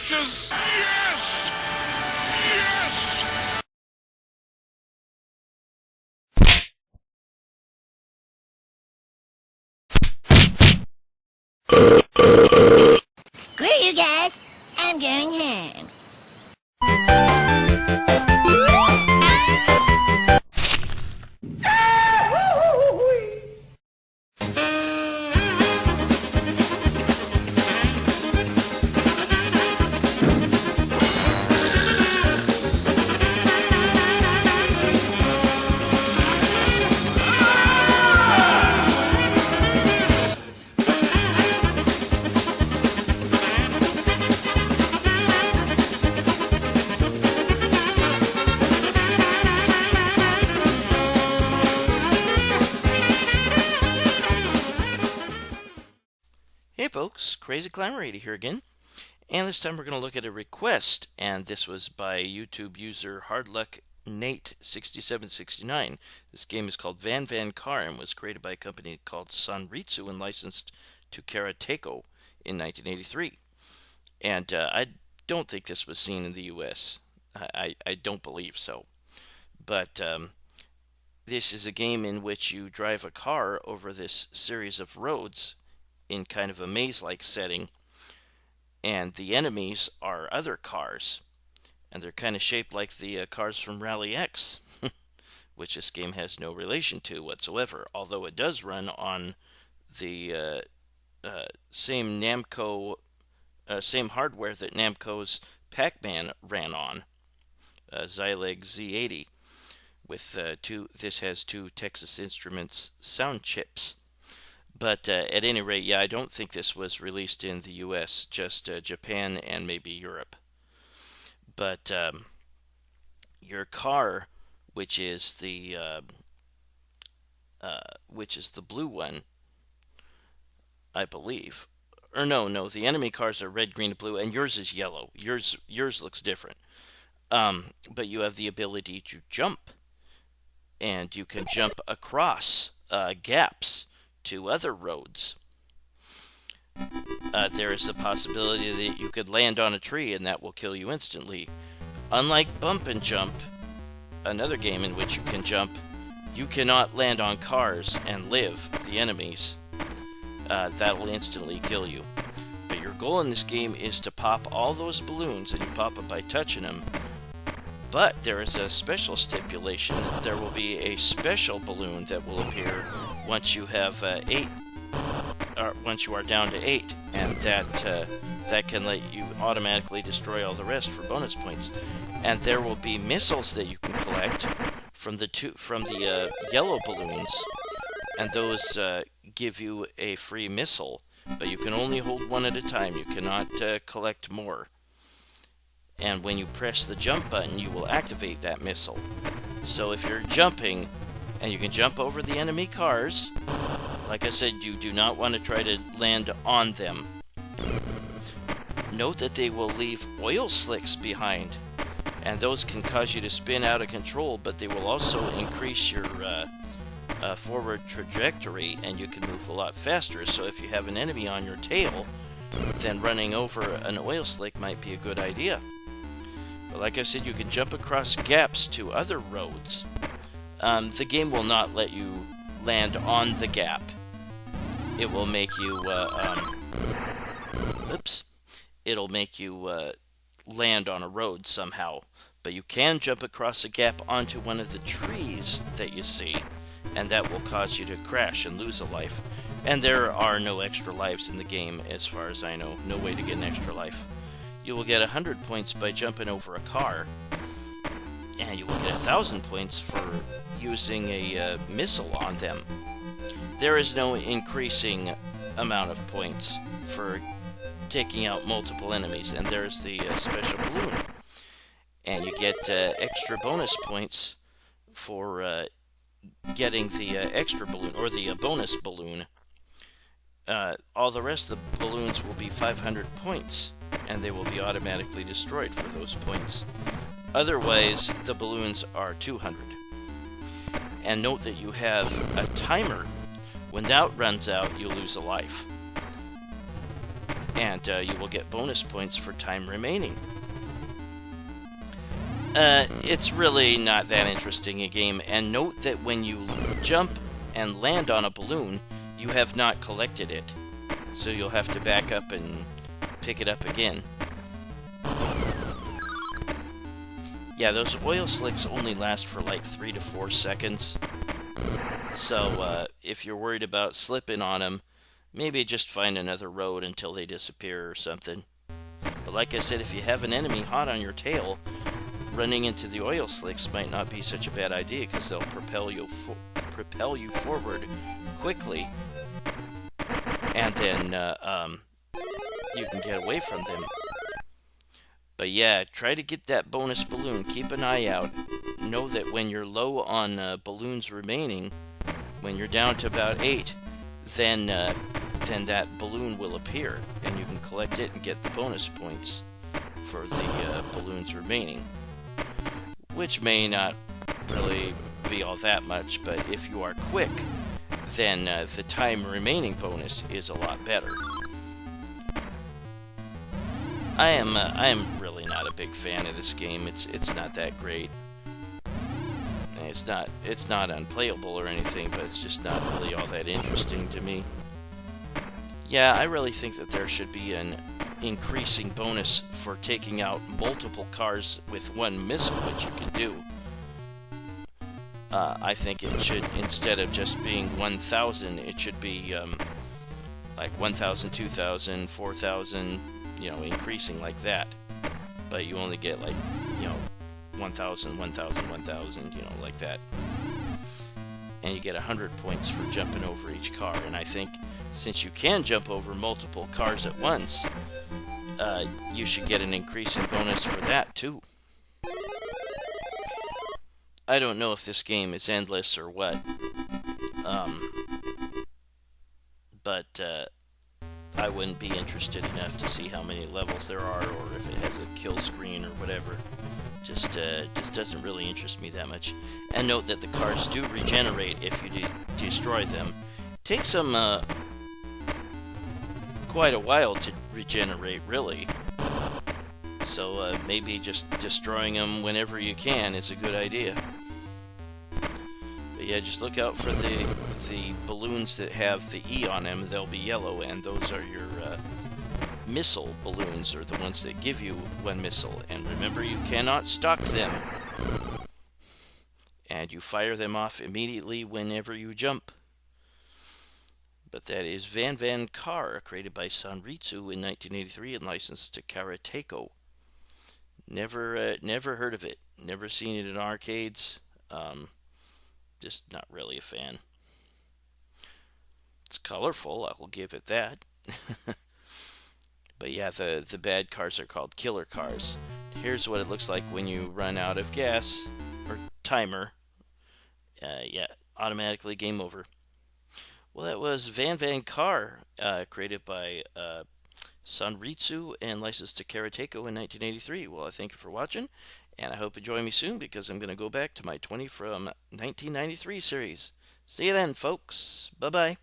matches! Yes! Yes! Screw you guys. I'm going home. Hey folks, Crazy Climber 80 here again, and this time we're going to look at a request, and this was by YouTube user Hardluck Nate 6769. This game is called Van Van Car and was created by a company called Sanritsu and licensed to Karateco in 1983. And I don't think this was seen in the US. I don't believe so. But this is a game in which you drive a car over this series of roads in kind of a maze-like setting, and the enemies are other cars, and they're kind of shaped like the cars from Rally X, which this game has no relation to whatsoever, although it does run on the same Namco, same hardware that Namco's Pac-Man ran on, Zyleg Z80, with this has two Texas Instruments sound chips. But at any rate, yeah, I don't think this was released in the US, just Japan and maybe Europe. But your car, which is the blue one, I believe, or no, the enemy cars are red, green, and blue, and yours is yellow. Yours looks different. But you have the ability to jump, and you can jump across gaps to other roads. There is the possibility that you could land on a tree and that will kill you instantly. Unlike Bump and Jump, another game in which you can jump, you cannot land on cars and live, the enemies. That will instantly kill you. But your goal in this game is to pop all those balloons, and you pop them by touching them. But there is a special stipulation. There will be a special balloon that will appear once you have once you are down to 8, and that can let you automatically destroy all the rest for bonus points. And there will be missiles that you can collect from the yellow balloons, and those give you a free missile, but you can only hold one at a time. You cannot collect more. And when you press the jump button, you will activate that missile. So if you're jumping, and you can jump over the enemy cars, like I said, you do not want to try to land on them. Note that they will leave oil slicks behind, and those can cause you to spin out of control, but they will also increase your forward trajectory, and you can move a lot faster. So if you have an enemy on your tail, then running over an oil slick might be a good idea. But like I said, you can jump across gaps to other roads. The game will not let you land on the gap. It will make you, it'll make you land on a road somehow. But you can jump across a gap onto one of the trees that you see, and that will cause you to crash and lose a life. And there are no extra lives in the game, as far as I know. No way to get an extra life. You will get 100 points by jumping over a car, and you will get 1,000 points for using a missile on them. There is no increasing amount of points for taking out multiple enemies, and there's the special balloon. And you get extra bonus points for getting the extra balloon, or the bonus balloon. All the rest of the balloons will be 500 points, and they will be automatically destroyed for those points. Otherwise, the balloons are 200. And note that you have a timer. When that runs out, you lose a life. and you will get bonus points for time remaining. It's really not that interesting a game, and note that when you jump and land on a balloon, you have not collected it, so you'll have to back up and pick it up again. Yeah, those oil slicks only last for like 3 to 4 seconds, so if you're worried about slipping on them, maybe just find another road until they disappear or something. But like I said, if you have an enemy hot on your tail, running into the oil slicks might not be such a bad idea, because they'll propel you forward quickly, and then you can get away from them. But yeah, try to get that bonus balloon. Keep an eye out. Know that when you're low on balloons remaining, when you're down to about 8, then that balloon will appear, and you can collect it and get the bonus points for the balloons remaining, which may not really be all that much, but if you are quick, then the time remaining bonus is a lot better. I am really not a big fan of this game. It's not that great. It's not unplayable or anything, but it's just not really all that interesting to me. Yeah, I really think that there should be an increasing bonus for taking out multiple cars with one missile, which you can do. I think it should, instead of just being 1,000, it should be like 1,000, 2,000, 4,000, increasing like that. But you only get like, 1,000, 1,000, 1,000, like that. And you get 100 points for jumping over each car. And I think since you can jump over multiple cars at once, you should get an increasing bonus for that too. I don't know if this game is endless or what, but I wouldn't be interested enough to see how many levels there are, or if it has a kill screen or whatever. Just doesn't really interest me that much. And note that the cars do regenerate if you destroy them. It takes them quite a while to regenerate, really. So maybe just destroying them whenever you can is a good idea. But yeah, just look out for the balloons that have the E on them. They'll be yellow, and those are your missile balloons, or the ones that give you one missile. And remember, you cannot stock them. And you fire them off immediately whenever you jump. But that is Van Car, created by Sanritsu in 1983 and licensed to Karateco. Never heard of it. Never seen it in arcades. Just not really a fan. It's colorful, I will give it that. But yeah, the bad cars are called killer cars. Here's what it looks like when you run out of gas, or timer. Yeah, automatically game over. Well, that was Van Car, created by Sanritsu and licensed to Karateco in 1983. Well, I thank you for watching, and I hope you join me soon, because I'm going to go back to my 20 from 1993 series. See you then, folks. Bye-bye.